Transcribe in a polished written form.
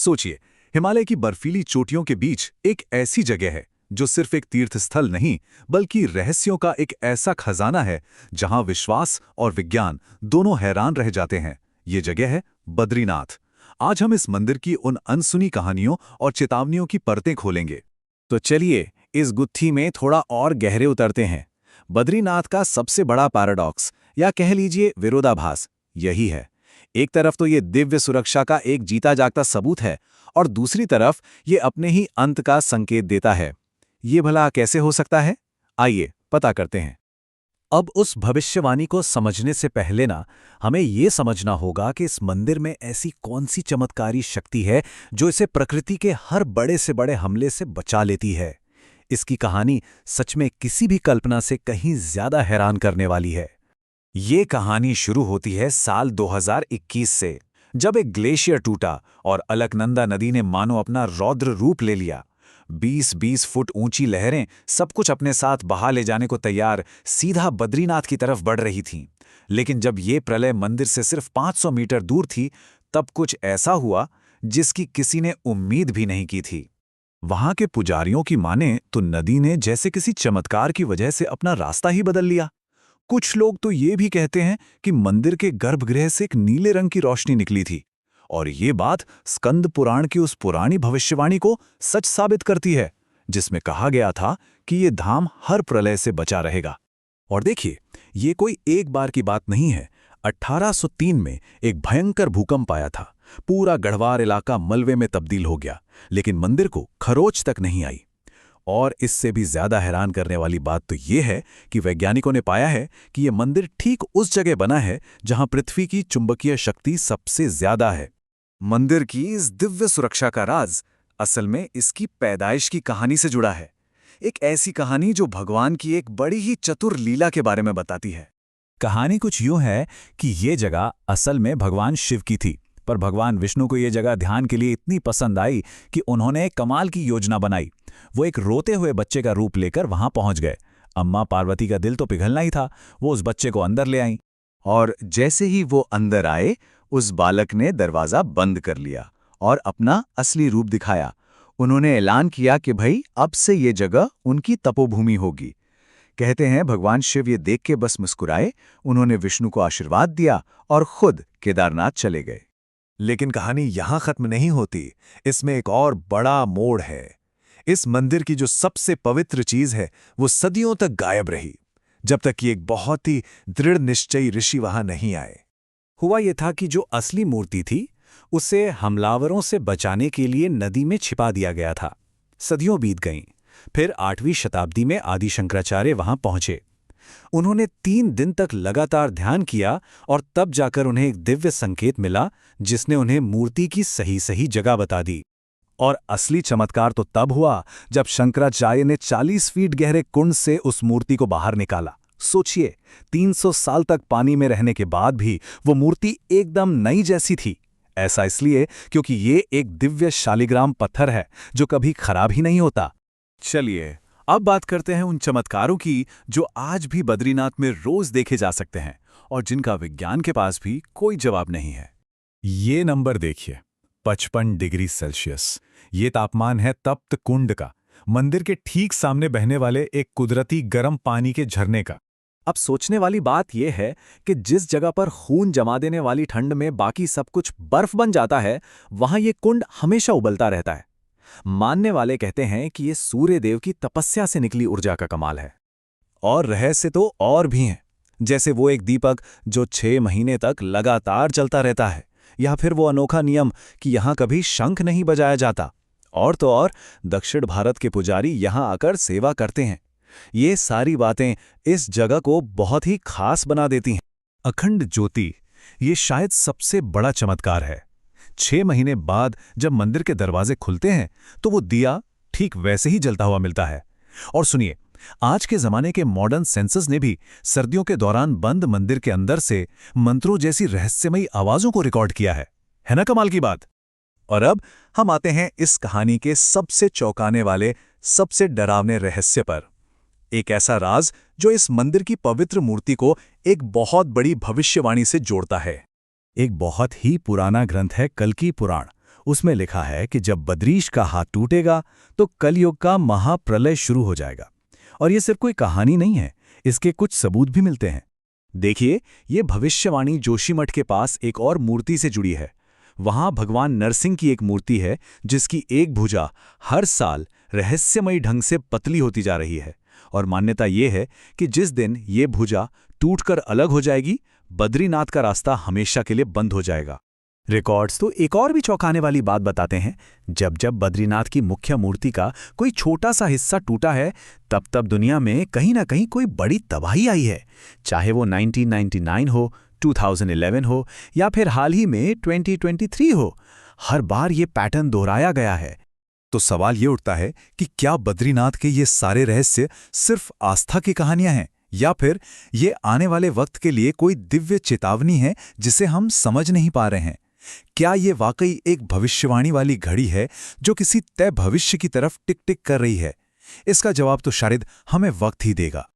सोचिए, हिमालय की बर्फीली चोटियों के बीच एक ऐसी जगह है जो सिर्फ एक तीर्थ स्थल नहीं बल्कि रहस्यों का एक ऐसा खजाना है जहां विश्वास और विज्ञान दोनों हैरान रह जाते हैं। ये जगह है बद्रीनाथ। आज हम इस मंदिर की उन अनसुनी कहानियों और चेतावनियों की परतें खोलेंगे। तो चलिए इस गुत्थी में थोड़ा और गहरे उतरते हैं। बद्रीनाथ का सबसे बड़ा पैराडॉक्स या कह लीजिए विरोधाभास यही है। एक तरफ तो ये दिव्य सुरक्षा का एक जीता जागता सबूत है और दूसरी तरफ ये अपने ही अंत का संकेत देता है। ये भला कैसे हो सकता है? आइए पता करते हैं। अब उस भविष्यवाणी को समझने से पहले हमें ये समझना होगा कि इस मंदिर में ऐसी कौन सी चमत्कारी शक्ति है जो इसे प्रकृति के हर बड़े से बड़े हमले से बचा लेती है। इसकी कहानी सच में किसी भी कल्पना से कहीं ज्यादा हैरान करने वाली है। ये कहानी शुरू होती है साल 2021 से, जब एक ग्लेशियर टूटा और अलकनंदा नदी ने मानो अपना रौद्र रूप ले लिया। 20-20 फुट ऊंची लहरें सब कुछ अपने साथ बहा ले जाने को तैयार सीधा बद्रीनाथ की तरफ बढ़ रही थीं। लेकिन जब ये प्रलय मंदिर से सिर्फ 500 मीटर दूर थी, तब कुछ ऐसा हुआ जिसकी किसी ने उम्मीद भी नहीं की थी। वहां के पुजारियों की माने तो नदी ने जैसे किसी चमत्कार की वजह से अपना रास्ता ही बदल लिया। कुछ लोग तो ये भी कहते हैं कि मंदिर के गर्भगृह से एक नीले रंग की रोशनी निकली थी, और ये बात स्कंद पुराण की उस पुरानी भविष्यवाणी को सच साबित करती है जिसमें कहा गया था कि ये धाम हर प्रलय से बचा रहेगा। और देखिए, ये कोई एक बार की बात नहीं है। 1803 में एक भयंकर भूकंप आया था। पूरा गढ़वार इलाका मलबे में तब्दील हो गया, लेकिन मंदिर को खरोच तक नहीं आई। और इससे भी ज्यादा हैरान करने वाली बात तो ये है कि वैज्ञानिकों ने पाया है कि ये मंदिर ठीक उस जगह बना है जहां पृथ्वी की चुंबकीय शक्ति सबसे ज्यादा है। मंदिर की इस दिव्य सुरक्षा का राज असल में इसकी पैदाइश की कहानी से जुड़ा है। एक ऐसी कहानी जो भगवान की एक बड़ी ही चतुर लीला के बारे में बताती है। कहानी कुछ यूं है कि ये जगह असल में भगवान शिव की थी, पर भगवान विष्णु को ये जगह ध्यान के लिए इतनी पसंद आई कि उन्होंने एक कमाल की योजना बनाई। वो एक रोते हुए बच्चे का रूप लेकर वहां पहुंच गए। अम्मा पार्वती का दिल तो पिघलना ही था। वो उस बच्चे को अंदर ले आईं, और जैसे ही वो अंदर आए, उस बालक ने दरवाजा बंद कर लिया और अपना असली रूप दिखाया। उन्होंने ऐलान किया कि भाई अब से ये जगह उनकी तपोभूमि होगी। कहते हैं भगवान शिव ये देख के बस मुस्कुराए, उन्होंने विष्णु को आशीर्वाद दिया और खुद केदारनाथ चले गए। लेकिन कहानी यहां खत्म नहीं होती। इसमें एक और बड़ा मोड़ है। इस मंदिर की जो सबसे पवित्र चीज है वो सदियों तक गायब रही, जब तक कि एक बहुत ही दृढ़ निश्चयी ऋषि वहां नहीं आए। हुआ यह था कि जो असली मूर्ति थी उसे हमलावरों से बचाने के लिए नदी में छिपा दिया गया था। सदियों बीत गईं। फिर 8वीं शताब्दी में आदि शंकराचार्य वहां पहुंचे। उन्होंने 3 दिन तक लगातार ध्यान किया और तब जाकर उन्हें एक दिव्य संकेत मिला जिसने उन्हें मूर्ति की सही जगह बता दी। और असली चमत्कार तो तब हुआ जब शंकराचार्य ने 40 फीट गहरे कुंड से उस मूर्ति को बाहर निकाला। सोचिए, 300 साल तक पानी में रहने के बाद भी वो मूर्ति एकदम नई जैसी थी। ऐसा इसलिए क्योंकि ये एक दिव्य शालिग्राम पत्थर है जो कभी खराब ही नहीं होता। चलिए अब बात करते हैं उन चमत्कारों की जो आज भी बद्रीनाथ में रोज देखे जा सकते हैं और जिनका विज्ञान के पास भी कोई जवाब नहीं है। ये नंबर देखिए, 55 डिग्री सेल्सियस। ये तापमान है तप्त कुंड का, मंदिर के ठीक सामने बहने वाले एक कुदरती गर्म पानी के झरने का। अब सोचने वाली बात यह है कि जिस जगह पर खून जमा देने वाली ठंड में बाकी सब कुछ बर्फ बन जाता है, वहां ये कुंड हमेशा उबलता रहता है। मानने वाले कहते हैं कि ये सूर्य देव की तपस्या से निकली ऊर्जा का कमाल है। और रहस्य तो और भी हैं, जैसे वो एक दीपक जो 6 महीने तक लगातार चलता रहता है, या फिर वो अनोखा नियम कि यहां कभी शंख नहीं बजाया जाता। और तो और दक्षिण भारत के पुजारी यहां आकर सेवा करते हैं। ये सारी बातें इस जगह को बहुत ही खास बना देती हैं। अखंड ज्योति, ये शायद सबसे बड़ा चमत्कार है। 6 महीने बाद जब मंदिर के दरवाजे खुलते हैं तो वो दिया ठीक वैसे ही जलता हुआ मिलता है। और सुनिए, आज के जमाने के मॉडर्न सेंसर्स ने भी सर्दियों के दौरान बंद मंदिर के अंदर से मंत्रों जैसी रहस्यमयी आवाजों को रिकॉर्ड किया है ना कमाल की बात। और अब हम आते हैं इस कहानी के सबसे चौंकाने वाले, सबसे डरावने रहस्य पर। एक ऐसा राज जो इस मंदिर की पवित्र मूर्ति को एक बहुत बड़ी भविष्यवाणी से जोड़ता है। एक बहुत ही पुराना ग्रंथ है कल्कि पुराण। उसमें लिखा है कि जब बद्रीश का हाथ टूटेगा तो कलयुग का महाप्रलय शुरू हो जाएगा। और ये सिर्फ कोई कहानी नहीं है, इसके कुछ सबूत भी मिलते हैं। देखिए, ये भविष्यवाणी जोशीमठ के पास एक और मूर्ति से जुड़ी है। वहां भगवान नरसिंह की एक मूर्ति है जिसकी एक भुजा हर साल रहस्यमयी ढंग से पतली होती जा रही है। और मान्यता ये है कि जिस दिन ये भुजा टूटकर अलग हो जाएगी, बद्रीनाथ का रास्ता हमेशा के लिए बंद हो जाएगा। रिकॉर्ड्स तो एक और भी चौंकाने वाली बात बताते हैं। जब जब बद्रीनाथ की मुख्य मूर्ति का कोई छोटा सा हिस्सा टूटा है, तब तब दुनिया में कहीं ना कहीं कोई बड़ी तबाही आई है। चाहे वो 1999 हो, 2011 हो या फिर हाल ही में 2023 हो, हर बार ये पैटर्न दोहराया गया है। तो सवाल ये उठता है कि क्या बद्रीनाथ के ये सारे रहस्य सिर्फ आस्था की कहानियां हैं, या फिर ये आने वाले वक्त के लिए कोई दिव्य चेतावनी है जिसे हम समझ नहीं पा रहे हैं? क्या ये वाकई एक भविष्यवाणी वाली घड़ी है जो किसी तय भविष्य की तरफ टिक टिक कर रही है? इसका जवाब तो शायद हमें वक्त ही देगा।